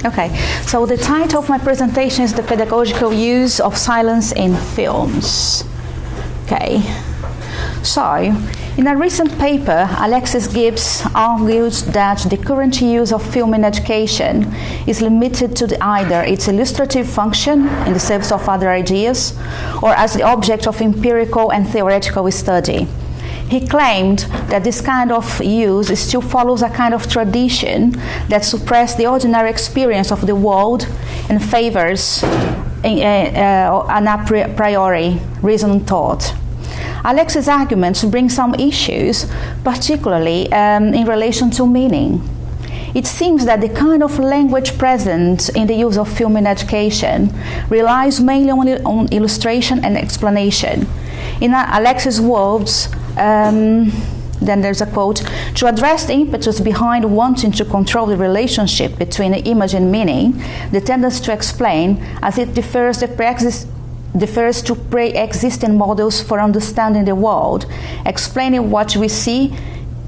Okay, so the title of my presentation is The Pedagogical Use of Silence in Films. Okay, so in a recent paper, Alexis Gibbs argued that the current use of film in education is limited to either its illustrative function in the service of other ideas or as the object of empirical and theoretical study. He claimed that this kind of use still follows a kind of tradition that suppresses the ordinary experience of the world and favors an a priori reasoned thought. Alexis' arguments bring some issues, particularly in relation to meaning. It seems that the kind of language present in the use of film in education relies mainly on illustration and explanation. In Alexis' words, then there's a quote, "To address the impetus behind wanting to control the relationship between image and meaning, the tendency to explain, as it differs to pre-existing models for understanding the world, explaining what we see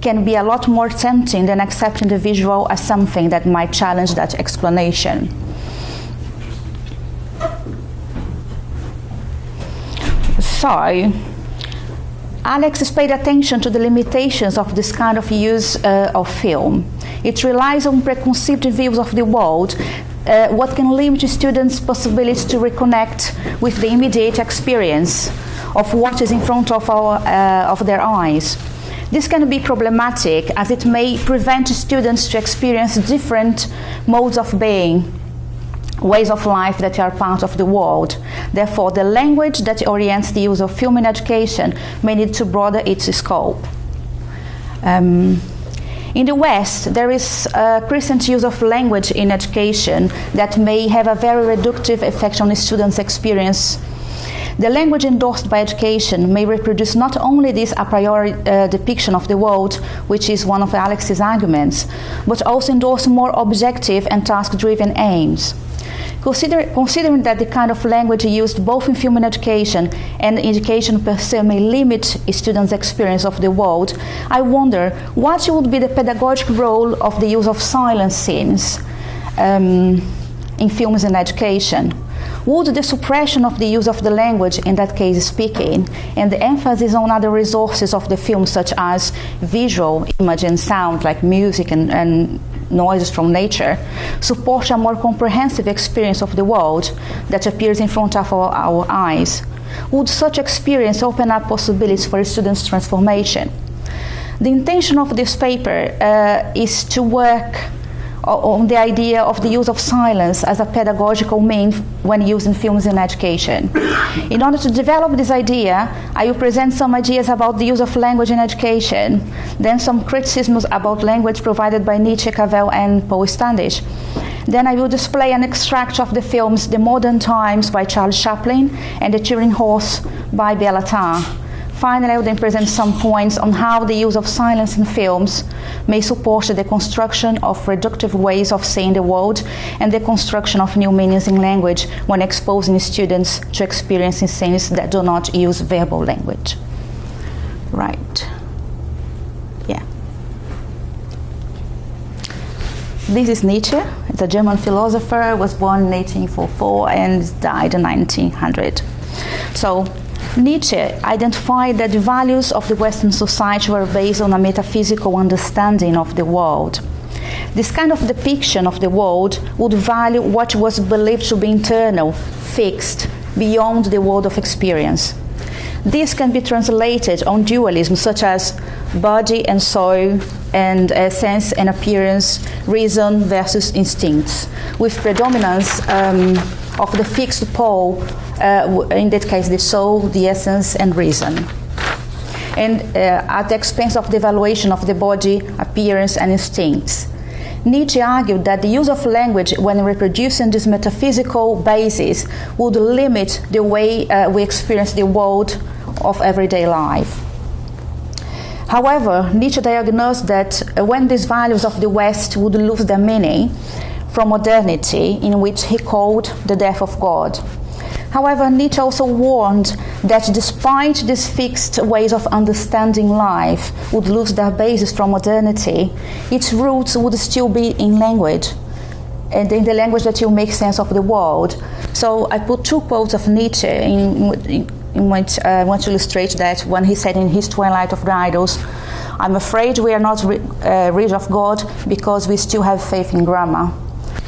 can be a lot more tempting than accepting the visual as something that might challenge that explanation." So, Alexis paid attention to the limitations of this kind of use of film. It relies on preconceived views of the world, what can limit students' possibility to reconnect with the immediate experience of what is in front of their eyes. This can be problematic as it may prevent students to experience different modes of being, ways of life that are part of the world. Therefore, the language that orients the use of film in education may need to broaden its scope. In the West, there is a crescent use of language in education that may have a very reductive effect on the students' experience. The language endorsed by education may reproduce not only this a priori depiction of the world, which is one of Alexis' arguments, but also endorse more objective and task-driven aims. Considering that the kind of language used both in film and education education per se may limit students' experience of the world, I wonder what would be the pedagogical role of the use of silent scenes in films and education. Would the suppression of the use of the language, in that case speaking, and the emphasis on other resources of the film such as visual, image and sound like music and noises from nature, support a more comprehensive experience of the world that appears in front of our eyes? Would such experience open up possibilities for students' transformation? The intention of this paper is to work on the idea of the use of silence as a pedagogical means when used in films in education. In order to develop this idea, I will present some ideas about the use of language in education, then some criticisms about language provided by Nietzsche, Cavell, and Paul Standish. Then I will display an extract of the films The Modern Times by Charles Chaplin and The Turing Horse by Béla Tarr. Finally, I will then present some points on how the use of silence in films may support the construction of reductive ways of seeing the world and the construction of new meanings in language when exposing students to experiencing scenes that do not use verbal language. Right. Yeah. This is Nietzsche. It's a German philosopher, was born in 1844 and died in 1900. So, Nietzsche identified that the values of the Western society were based on a metaphysical understanding of the world. This kind of depiction of the world would value what was believed to be internal, fixed, beyond the world of experience. This can be translated on dualism such as body and soul, and sense and appearance, reason versus instincts, with predominance of the fixed pole, in that case the soul, the essence, and reason, and at the expense of the evaluation of the body, appearance, and instincts. Nietzsche argued that the use of language when reproducing this metaphysical basis would limit the way we experience the world of everyday life. However, Nietzsche diagnosed that when these values of the West would lose their meaning from modernity, in which he called the death of God. However, Nietzsche also warned that despite these fixed ways of understanding life would lose their basis from modernity, its roots would still be in language. and in the language that you make sense of the world. So I put 2 quotes of Nietzsche in which I want to illustrate that. When he said in his Twilight of the Idols, "I'm afraid we are not rid of God because we still have faith in grammar."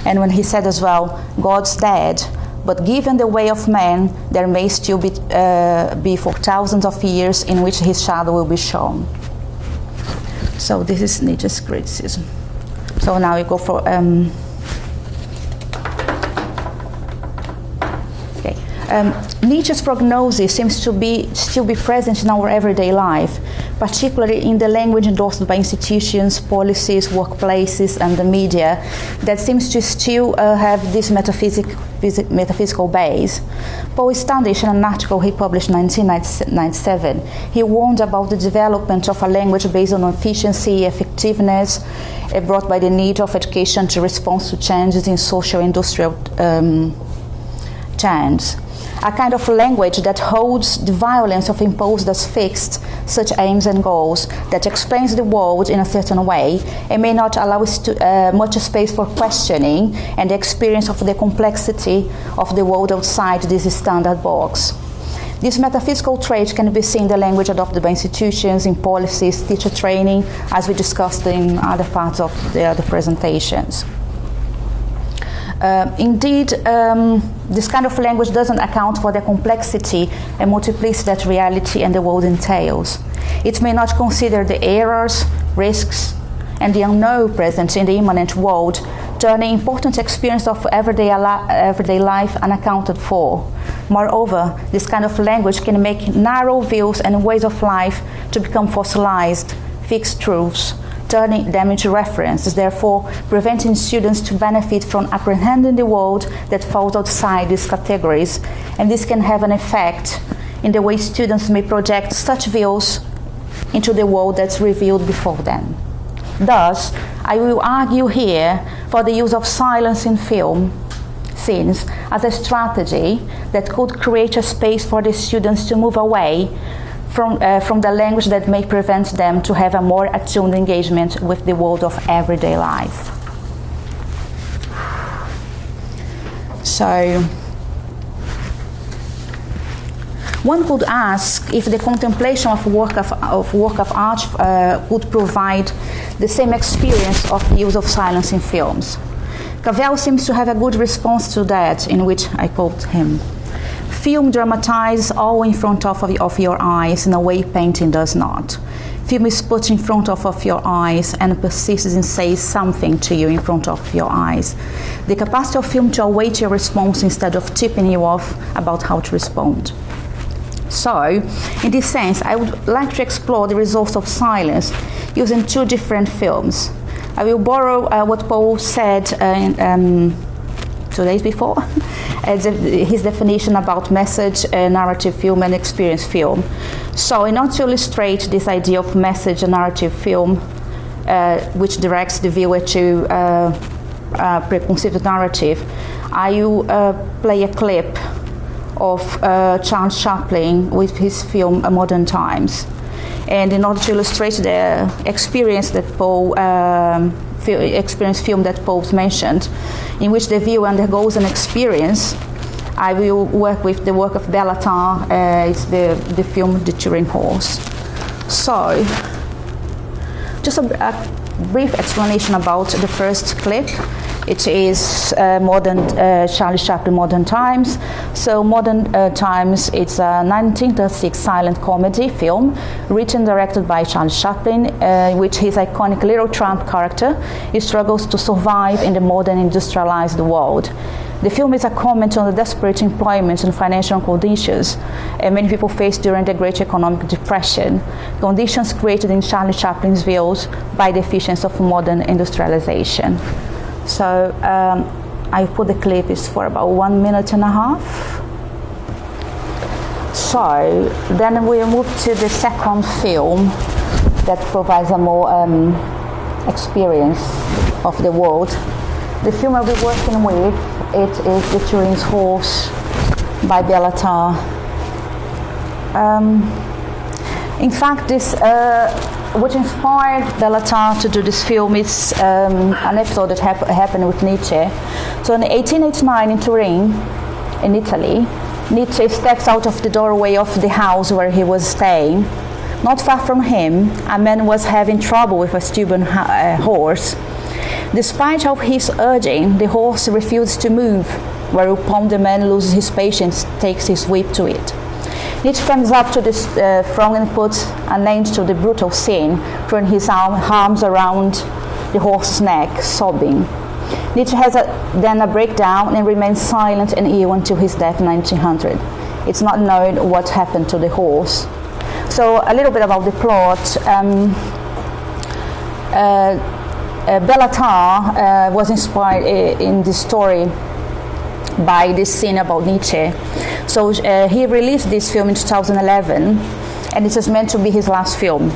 And when he said as well, "God's dead, but given the way of man, there may still be for thousands of years in which his shadow will be shown." So this is Nietzsche's criticism. So now we go for Nietzsche's prognosis seems to still be present in our everyday life, particularly in the language endorsed by institutions, policies, workplaces, and the media, that seems to still have this metaphysical base. Paul Standish, in an article he published in 1997, he warned about the development of a language based on efficiency, effectiveness, brought by the need of education to respond to changes in social industrial change. A kind of language that holds the violence of imposed as fixed, such aims and goals, that explains the world in a certain way and may not allow us to, much space for questioning and the experience of the complexity of the world outside this standard box. This metaphysical trait can be seen in the language adopted by institutions, in policies, teacher training, as we discussed in other parts of the other presentations. Indeed, this kind of language doesn't account for the complexity and multiplicity that reality and the world entails. It may not consider the errors, risks, and the unknown present in the immanent world, turning important experience of everyday life unaccounted for. Moreover, this kind of language can make narrow views and ways of life to become fossilized, fixed truths, turning them into references, therefore preventing students to benefit from apprehending the world that falls outside these categories. And this can have an effect in the way students may project such views into the world that's revealed before them. Thus, I will argue here for the use of silence in film scenes as a strategy that could create a space for the students to move away from the language that may prevent them to have a more attuned engagement with the world of everyday life. So, one could ask if the contemplation of work of art could provide the same experience of the use of silence in films. Cavell seems to have a good response to that, in which I quote him: "Film dramatizes all in front of your eyes in a way painting does not. Film is put in front of your eyes and persists in saying something to you in front of your eyes. The capacity of film to await your response instead of tipping you off about how to respond." So, in this sense, I would like to explore the results of silence using 2 different films. I will borrow what Paul said 2 days before, his definition about message, narrative film, and experience film. So in order to illustrate this idea of message and narrative film, which directs the viewer to a preconceived narrative, I will play a clip of Charles Chaplin with his film Modern Times. And in order to illustrate the experience that Paul film that Paul's mentioned, in which the viewer undergoes an experience, I will work with the work of Bellatar. It's the film The Turing Horse. So, just a brief explanation about the first clip. It is Charlie Chaplin, Modern Times. So Modern Times, it's a 1936 silent comedy film written and directed by Charlie Chaplin, in which his iconic Little Tramp character struggles to survive in the modern industrialized world. The film is a comment on the desperate employment and financial conditions many people face during the Great Economic Depression, conditions created in Charlie Chaplin's views by the efficiency of modern industrialization. So I put the clip is for about 1.5 minutes. So then we move to the second film that provides a more experience of the world. The film I'll be working with, it is The Turing Horse by Bellatar. In fact, this what inspired Bellatar to do this film is an episode that happened with Nietzsche. So in 1889 in Turin, in Italy, Nietzsche steps out of the doorway of the house where he was staying. Not far from him, a man was having trouble with a stubborn horse. Despite of his urging, the horse refused to move, whereupon the man loses his patience, takes his whip to it. Nietzsche comes up to this throng and puts an end to the brutal scene, throwing his arms around the horse's neck, sobbing. Nietzsche has then a breakdown and remains silent and ill until his death in 1900. It's not known what happened to the horse. So a little bit about the plot. Bellatar was inspired in this story by this scene about Nietzsche. So he released this film in 2011, and it is meant to be his last film.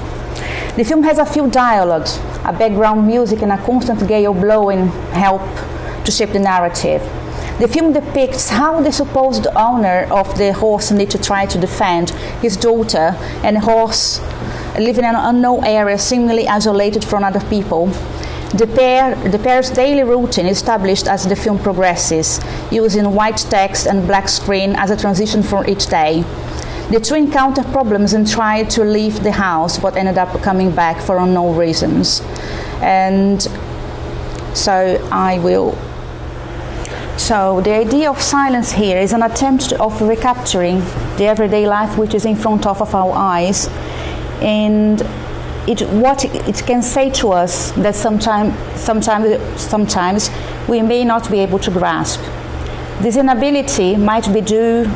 The film has a few dialogues, a background music, and a constant gale blowing help to shape the narrative. The film depicts how the supposed owner of the horse needs to try to defend his daughter and the horse living in an unknown area, seemingly isolated from other people. The pair's daily routine is established as the film progresses, using white text and black screen as a transition for each day. The two encounter problems and try to leave the house, but ended up coming back for unknown reasons. And so the idea of silence here is an attempt of recapturing the everyday life which is in front of our eyes, and what it can say to us that sometimes we may not be able to grasp. This inability might be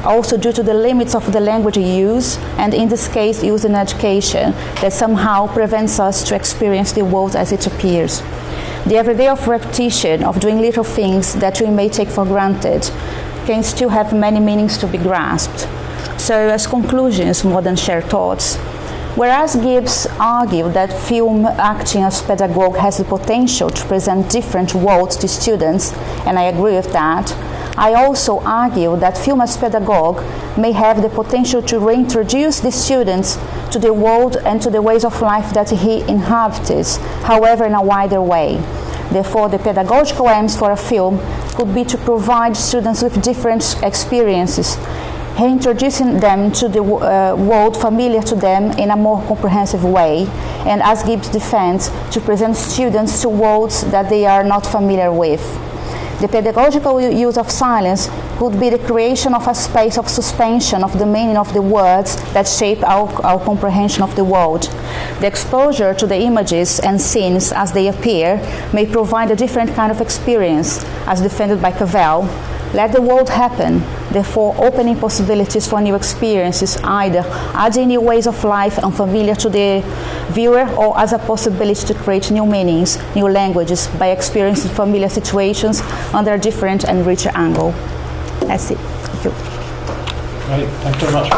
also due to the limits of the language we use, and in this case used in education, that somehow prevents us to experience the world as it appears. The everyday of repetition, of doing little things that we may take for granted, can still have many meanings to be grasped. So as conclusions, more than shared thoughts, whereas Gibbs argued that film acting as pedagogue has the potential to present different worlds to students, and I agree with that, I also argue that film as pedagogue may have the potential to reintroduce the students to the world and to the ways of life that he inhabits, however in a wider way. Therefore, the pedagogical aims for a film could be to provide students with different experiences, introducing them to the world familiar to them in a more comprehensive way, and as Gibbs defends, to present students to worlds that they are not familiar with. The pedagogical use of silence could be the creation of a space of suspension of the meaning of the words that shape our comprehension of the world. The exposure to the images and scenes as they appear may provide a different kind of experience, as defended by Cavell. Let the world happen, therefore opening possibilities for new experiences, either adding new ways of life unfamiliar to the viewer, or as a possibility to create new meanings, new languages, by experiencing familiar situations under a different and richer angle. That's it. Thank you. Great, thank you very much.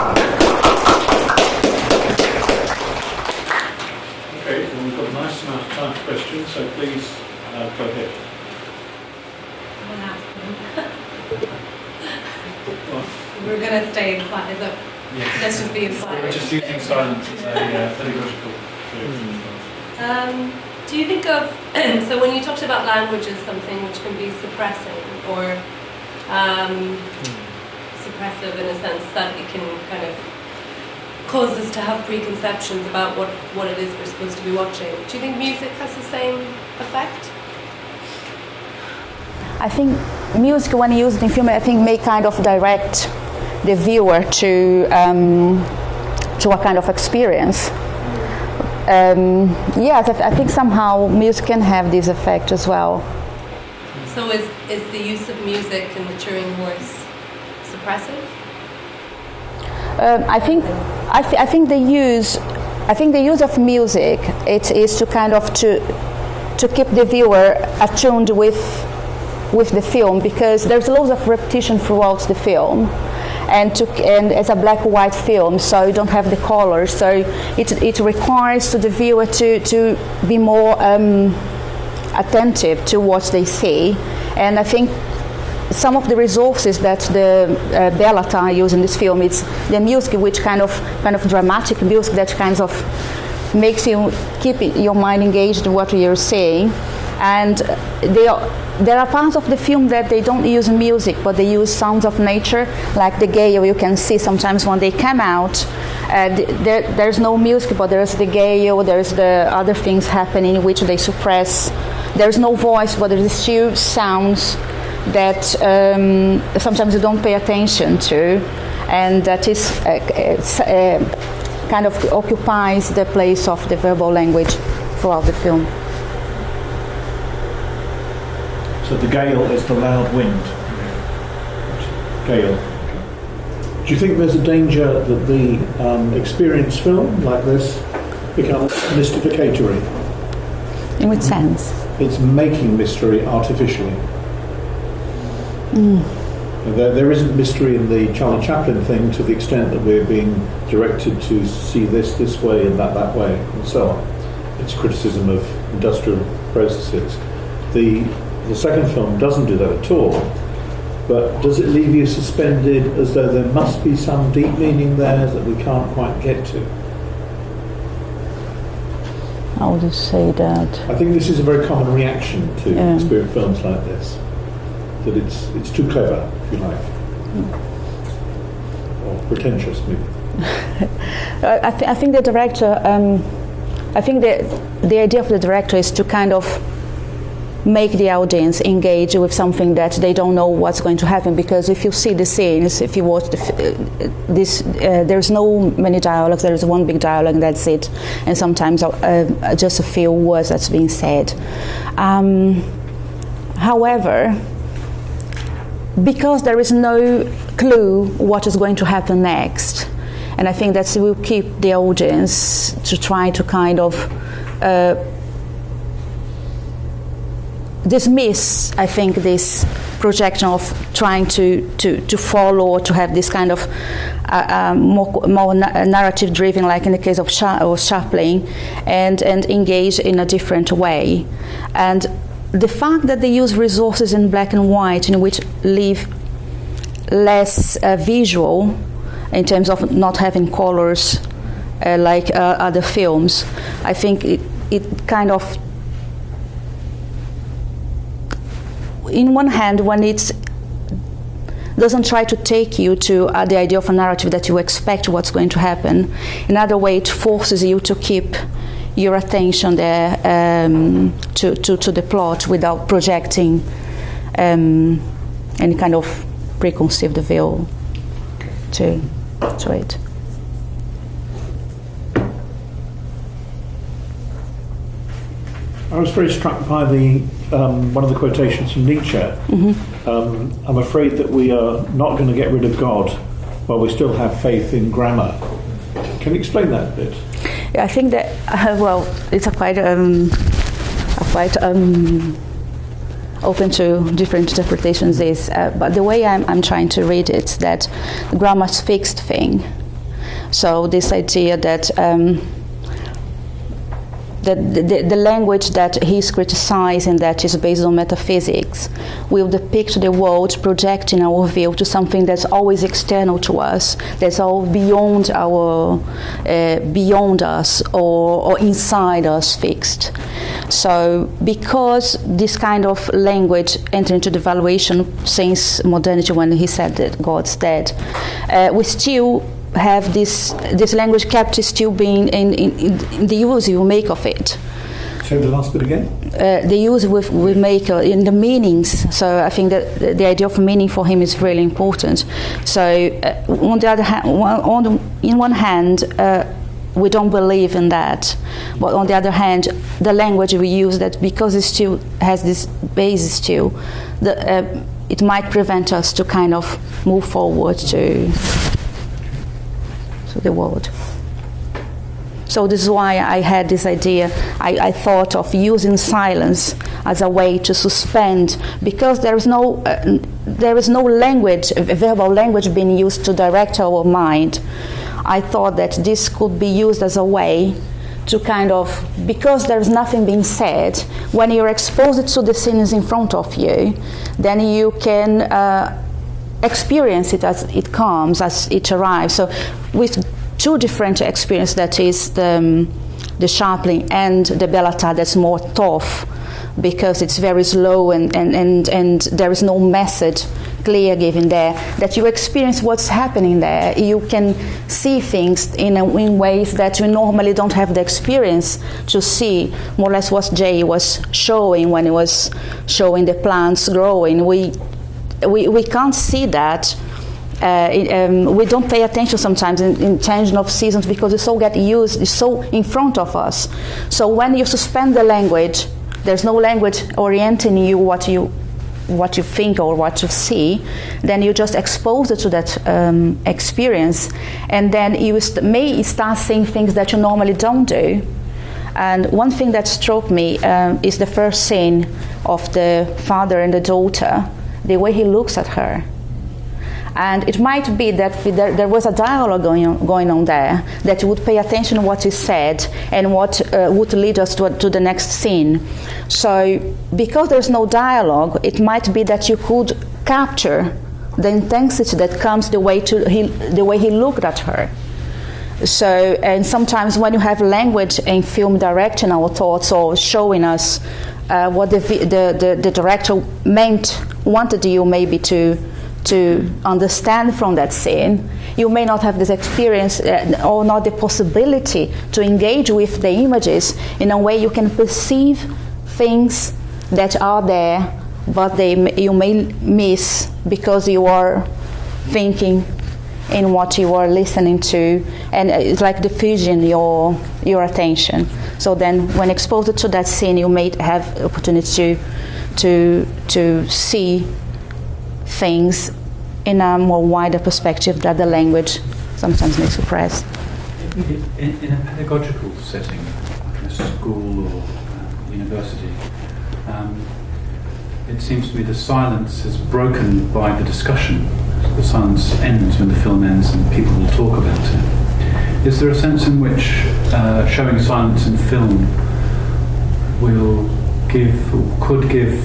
Okay, well, we've got a nice amount of time for questions, so please go ahead. We're going to stay in silence. Yes. Let's just be in silence. We're just using silence as a pedagogical tool. Do you think of, so when you talked about language as something which can be suppressing or suppressive in a sense that it can kind of cause us to have preconceptions about what it is we're supposed to be watching, do you think music has the same effect? I think music, when used in film, I think may kind of direct the viewer to a kind of experience. Yes, I think somehow music can have this effect as well. So is the use of music in the Turing horse suppressive? I think the use of music, it is to kind of to keep the viewer attuned with the film, because there's loads of repetition throughout the film, and it's a black and white film, so you don't have the colors, so it requires to the viewer to be more attentive to what they see. And I think some of the resources that the Bellatar use in this film, it's the music, which kind of dramatic music that kind of makes you keep your mind engaged in what you're saying. And there are parts of the film that they don't use music, but they use sounds of nature, like the gale. You can see sometimes when they come out, there's no music, but there's the gale, there's the other things happening which they suppress. There's no voice, but there's still sounds that sometimes you don't pay attention to, and that is kind of occupies the place of the verbal language throughout the film. So the gale is the loud wind. Gale. Do you think there's a danger that the experience film like this becomes mystificatory? In which sense? It's making mystery artificially. There isn't mystery in the Charlie Chaplin thing to the extent that we're being directed to see this way and that way and so on. It's criticism of industrial processes. The second film doesn't do that at all, but does it leave you suspended as though there must be some deep meaning there that we can't quite get to? How would you say that? I think this is a very common reaction to experience films like this, that it's too clever, if you like, or pretentious maybe. I think the director, I think the idea of the director is to kind of make the audience engage with something that they don't know what's going to happen, because if you see the scenes, if you watch there's no many dialogues, there's one big dialogue and that's it, and sometimes just a few words that's being said. However, because there is no clue what is going to happen next, and I think that will keep the audience to try to kind of dismiss, I think, this projection of trying to follow or to have this kind of more narrative driven, like in the case of Chaplin, and engage in a different way. And the fact that they use resources in black and white, in which leave less visual in terms of not having colors like other films, I think it kind of, in one hand, when it doesn't try to take you to the idea of a narrative that you expect what's going to happen, another way it forces you to keep your attention there to the plot without projecting any kind of preconceived view to it. I was very struck by the one of the quotations from Nietzsche. Mm-hmm. I'm afraid that we are not going to get rid of God while we still have faith in grammar. Can you explain that a bit? Yeah, I think that it's a quite open to different interpretations. But the way I'm trying to read it, that grammar's fixed thing. So this idea that the language that he's criticizing, that is based on metaphysics, will depict the world projecting our view to something that's always external to us, that's all beyond us or inside us, fixed. So because this kind of language entered into the valuation since modernity, when he said that God's dead, we still have this language kept still being in the use you make of it. Say the last bit again. The use we make in the meanings. So I think that the idea of meaning for him is really important. So on the other hand, in one hand, we don't believe in that, but on the other hand, the language we use, that because it still has this basis still, it might prevent us to kind of move forward to the world. So this is why I had this idea. I thought of using silence as a way to suspend, because there is no language, verbal language being used to direct our mind. I thought that this could be used as a way to kind of, because there's nothing being said, when you're exposed to the scenes in front of you, then you can experience it as it comes, as it arrives. So with two different experiences, that is the Chaplin and the Bellatar, that's more tough, because it's very slow and there is no message clear given there, that you experience what's happening there. You can see things in ways that you normally don't have the experience to see, more or less what Jay was showing when he was showing the plants growing. We can't see that. We don't pay attention sometimes in changing of seasons, because it so get used, it's so in front of us. So when you suspend the language, there's no language orienting you what you think or what you see, then you just expose it to that experience, and then you may start seeing things that you normally don't do. And one thing that struck me is the first scene of the father and the daughter, the way he looks at her. And it might be that there was a dialogue going on there, that you would pay attention to what is said and what would lead us to the next scene. So because there's no dialogue, it might be that you could capture the intensity that comes the way he looked at her. So, and sometimes when you have language in film directing our thoughts or showing us what the director wanted you maybe to understand from that scene, you may not have this experience or not the possibility to engage with the images in a way you can perceive things that are there, but you may miss because you are thinking in what you are listening to, and it's like diffusing your attention. So then when exposed to that scene, you may have opportunity to see things in a more wider perspective that the language sometimes may suppress. In a pedagogical setting, like a school or university, it seems to me the silence is broken by the discussion. The silence ends when the film ends and people will talk about it. Is there a sense in which showing silence in film will give, or could give,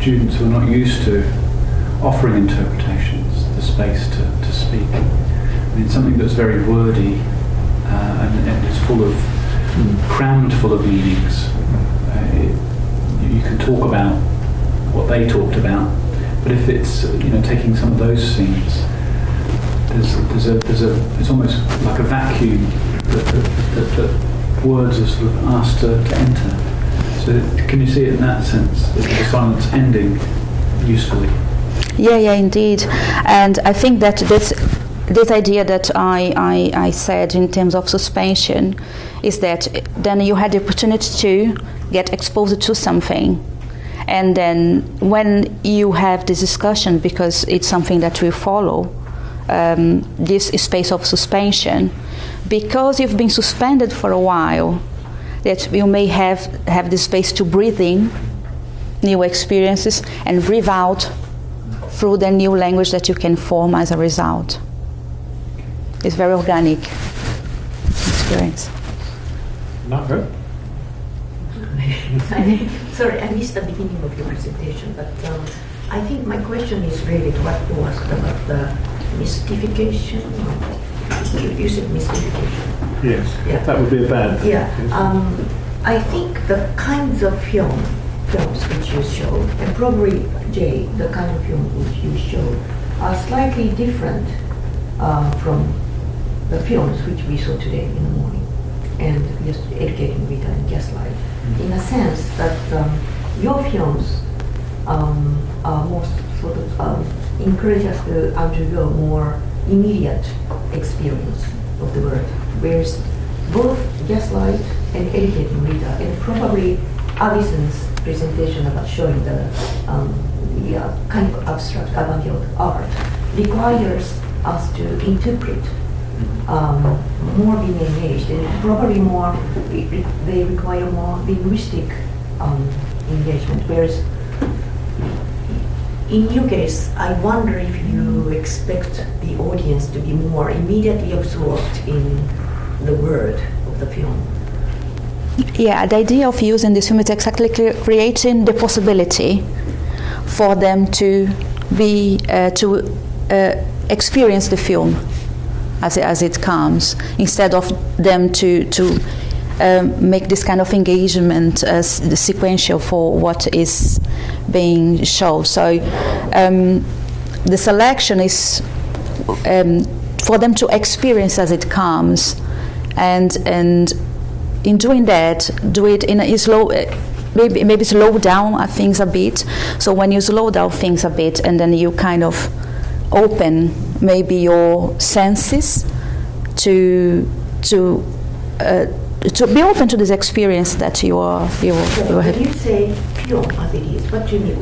students who are not used to offering interpretations the space to speak? I mean, something that's very wordy and is crammed full of meanings. You can talk about what they talked about, but if it's taking some of those scenes, it's almost like a vacuum that words are sort of asked to enter. So can you see it in that sense, the silence ending usefully? Yeah, indeed. And I think that this idea that I said in terms of suspension is that then you had the opportunity to get exposed to something. And then when you have this discussion, because it's something that will follow, this space of suspension, because you've been suspended for a while, that you may have the space to breathe in new experiences and breathe out through the new language that you can form as a result. It's very organic experience. Not good. Sorry, I missed the beginning of your presentation, but I think my question is really what you asked about the mystification. You said mystification. Yes, yeah. That would be a bad thing. Yeah, I think the kinds of films which you show, and probably Jay, the kind of film which you show, are slightly different from the films which we saw today in the morning, and just educating Rita and Gaslight, in a sense that your films are more sort of encourage us to undergo more immediate experience of the world, whereas both Gaslight and educating Rita, and probably Addison's presentation about showing the kind of abstract avant-garde art requires us to interpret more being engaged, and probably more they require more linguistic engagement, whereas in your case I wonder if you expect the audience to be more immediately absorbed in the word of of the film. Yeah, the idea of using this film is exactly creating the possibility for them to be experience the film as it comes, instead of them to make this kind of engagement the sequential for what is being shown. So the selection is for them to experience as it comes, and in doing that, do it in a slow, maybe slow down things a bit. So when you slow down things a bit, and then you kind of open maybe your senses to be open to this experience that you are When you say film as it is, what do you mean?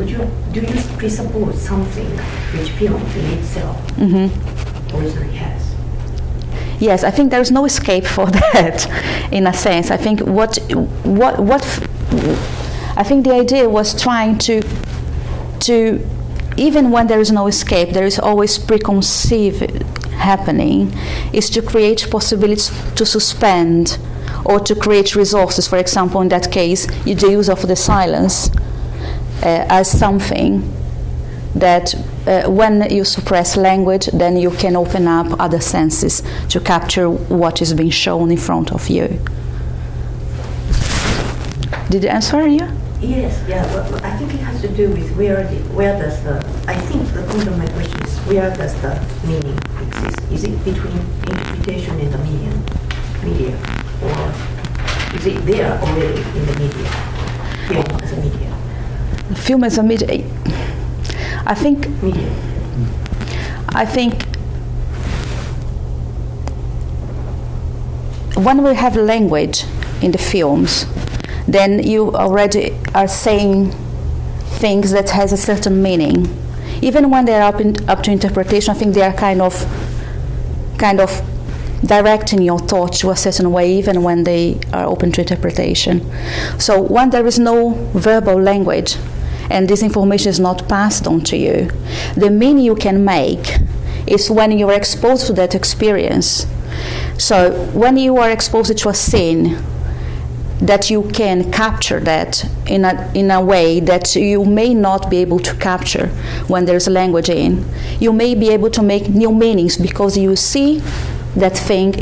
Do you presuppose something which film in itself originally has? Yes, I think there is no escape for that, in a sense. I think I think the idea was trying to even when there is no escape, there is always preconceived happening, is to create possibilities to suspend or to create resources. For example, in that case, the use of the silence as something that when you suppress language, then you can open up other senses to capture what is being shown in front of you. Did I answer you? Yes, yeah, but I think it has to do with I think the point of my question is, where does the meaning exist? Is it between interpretation and the media, or is it there already in the media, film as a media? Film as a media, I think when we have language in the films, then you already are saying things that has a certain meaning. Even when they're up to interpretation, I think they are kind of directing your thoughts to a certain way, even when they are open to interpretation. So when there is no verbal language and this information is not passed on to you, the meaning you can make is when you are exposed to that experience. So when you are exposed to a scene, that you can capture that in a way that you may not be able to capture when there's language in. You may be able to make new meanings because you see that thing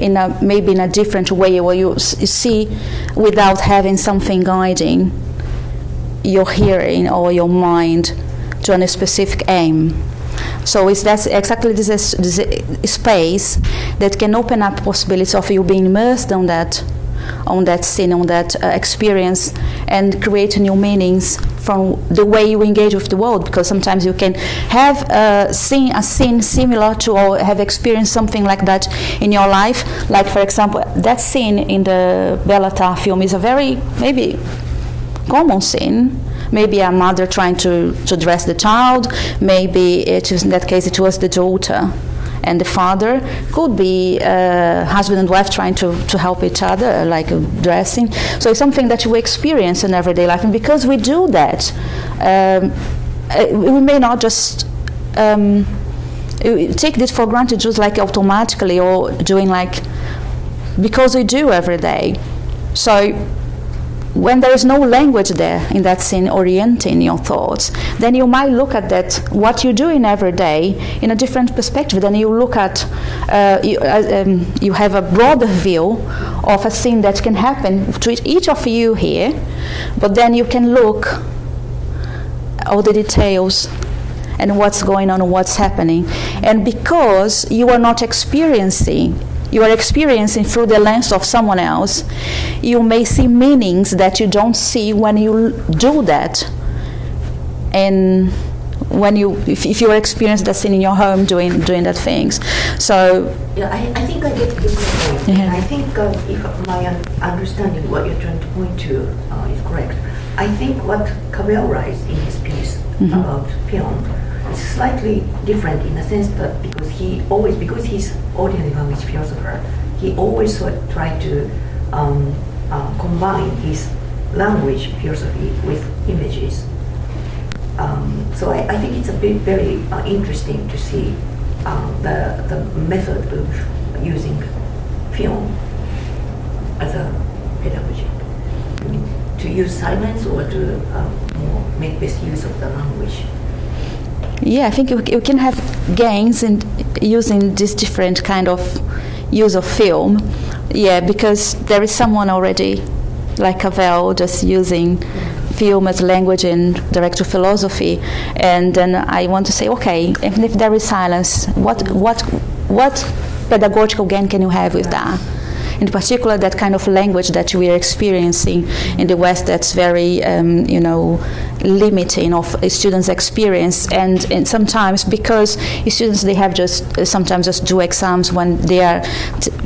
maybe in a different way, or you see without having something guiding your hearing or your mind to a specific aim. So that's exactly this space that can open up possibilities of you being immersed on that scene, on that experience, and create new meanings from the way you engage with the world. Because sometimes you can have seen a scene similar to, or have experienced something like that in your life. Like, for example, that scene in the Bellatar film is a very maybe common scene. Maybe a mother trying to dress the child. Maybe in that case it was the daughter and the father. Could be husband and wife trying to help each other, like dressing. So it's something that we experience in everyday life, and because we do that, we may not just take this for granted, just like automatically, or doing like because we do every day. So when there is no language there in that scene orienting your thoughts, then you might look at that, what you're doing every day, in a different perspective. Then you look at, you have a broader view of a scene that can happen to each of you here, but then you can look all the details and what's going on and what's happening. And because you are not experiencing, you are experiencing through the lens of someone else, you may see meanings that you don't see when you do that. And when if you experience that scene in your home doing that things. So yeah, I think I get your point. Yeah. I think if my understanding what you're trying to point to is correct, I think what Cabell writes in his piece about film is slightly different in the sense that because he's ordinary language philosopher, he always tried to combine his language philosophy with images. So I think it's very interesting to see the method of using film as a pedagogy? To use silence or to more make best use of the language? Yeah, I think you can have gains in using this different kind of use of film. Yeah, because there is someone already, like Cavell, just using film as language in direct to philosophy, and then I want to say, okay, even if there is silence, what pedagogical gain can you have with that? In particular, that kind of language that we are experiencing in the West, that's very, limiting of a student's experience, and sometimes because students, they have sometimes just do exams when they are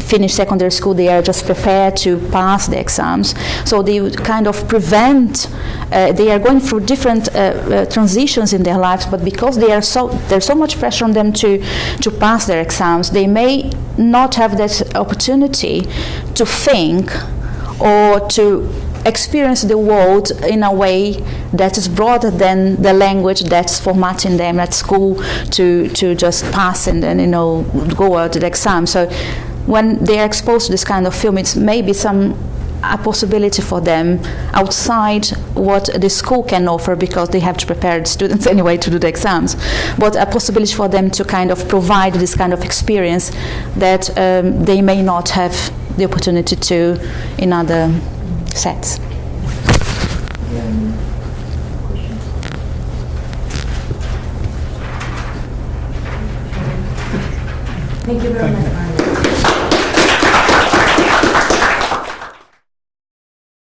finish secondary school, they are just prepared to pass the exams, so they would kind of prevent, they are going through different transitions in their lives, but because there's so much pressure on them to pass their exams, they may not have that opportunity to think or to experience the world in a way that is broader than the language that's formatting them at school to just pass and then go out to the exam. So when they are exposed to this kind of film, it's maybe a possibility for them outside what the school can offer, because they have to prepare the students anyway to do the exams, but a possibility for them to kind of provide this kind of experience that they may not have the opportunity to in other sets. Thank you very much.